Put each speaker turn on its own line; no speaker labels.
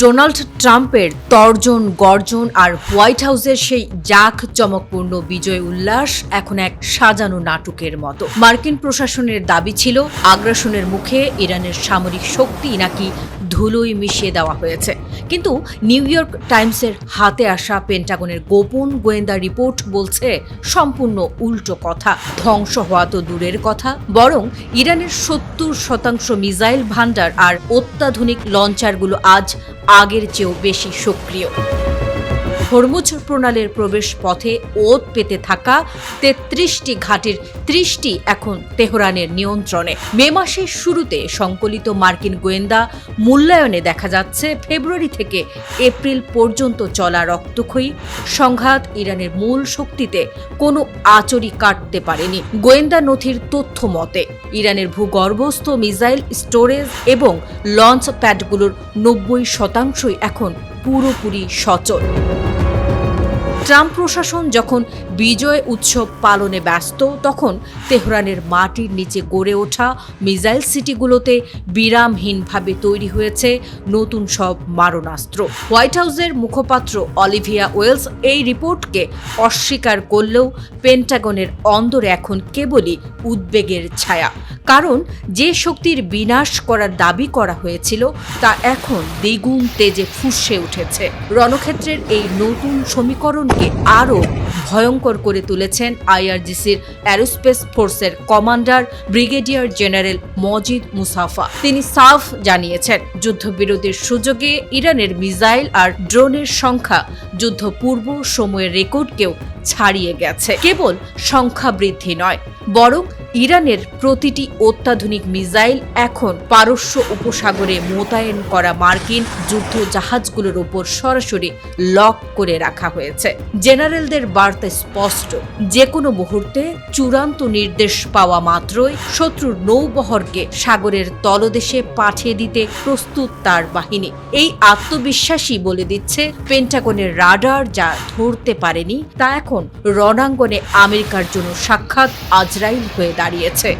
Donald ট্রাম্পের তর্জন গর্জন আর white হাউসের সেই জাঁকজমকপূর্ণ বিজয় উল্লাস এখন এক সাজানো নাটকের মতো। মার্কিন প্রশাসনের দাবি ছিল আগ্রাসনের মুখে ইরানের সামরিক শক্তি নাকি ধুলোয় মিশিয়ে দেওয়া হয়েছে, কিন্তু নিউ ইয়র্ক টাইমসের হাতে আসা পেন্টাগনের গোপন গোয়েন্দা রিপোর্ট বলছে সম্পূর্ণ উল্টো কথা। ধ্বংস হওয়া তো দূরের কথা, বরং ইরানের 70% মিসাইল ভান্ডার আর অত্যাধুনিক লঞ্চারগুলো আজ আগের চেয়েও বেশি সক্রিয়। হরমুজ প্রণালীর প্রবেশ পথে ওত পেতে থাকা 33টি ঘাটের 30টি এখন তেহরানের নিয়ন্ত্রণে। মে মাসের শুরুতে সংকলিত মার্কিন গোয়েন্দা মূল্যায়নে দেখা যাচ্ছে ফেব্রুয়ারি থেকে এপ্রিল পর্যন্ত চলা রক্তক্ষয়ী সংঘাত ইরানের মূল শক্তিতে কোনো আঁচড়ই কাটতে পারেনি। গোয়েন্দা নথির তথ্য মতে ইরানের ভূগর্ভস্থ মিসাইল স্টোরেজ এবং লঞ্চ প্যাডগুলোর 90% এখন পুরোপুরি সচল। ট্রাম্প প্রশাসন যখন বিজয় উৎসব পালনে ব্যস্ত, তখন তেহরানের মাটির নিচে গড়ে ওঠা মিসাইল সিটিগুলোতে বিরামহীনভাবে তৈরি হয়েছে নতুন সব মারণাস্ত্র। হোয়াইট হাউসের মুখপাত্র অলিভিয়া ওয়েলস এই রিপোর্টকে অস্বীকার করলেও পেন্টাগনের অন্দরে এখন কেবলই উদ্বেগের ছায়া। কারণ যে শক্তির বিনাশ করার দাবি করা হয়েছিল তা এখন দ্বিগুণ তেজে ফুঁসে উঠেছে। রণক্ষেত্রের এই নতুন সমীকরণকে আরও ভয়ঙ্কর করে তুলেছেন আইআরজিসির অ্যারোস্পেস ফোর্সের কমান্ডার ব্রিগেডিয়ার জেনারেল মজিদ মুসাফা। তিনি সাফ জানিয়েছেন, যুদ্ধবিরতির সুযোগে ইরানের মিসাইল আর ড্রোনের সংখ্যা যুদ্ধপূর্ব সময়ের রেকর্ডকেও ছাড়িয়ে গেছে। কেবল সংখ্যা বৃদ্ধি নয়, বরং ইরানের প্রতিটি অত্যাধুনিক মিসাইল এখন পারস্য উপসাগরে মোতায়েন করা মার্কিন যুদ্ধ জাহাজগুলোর উপর সরাসরি লক করে রাখা হয়েছে। জেনারেলদের বার্তা স্পষ্ট, যে কোনো মুহূর্তে চূড়ান্ত নির্দেশ পাওয়া মাত্রই শত্রুর নৌবহরকে সাগরের তলদেশে পাঠিয়ে দিতে প্রস্তুত তার বাহিনী। এই আত্মবিশ্বাসী বলে দিচ্ছে পেন্টাগনের রাডার যা ধরতে পারেনি তা এখন রণাঙ্গনে আমেরিকার জন্য সাক্ষাৎ আজরাইল হয়ে দাঁড়িয়েছে।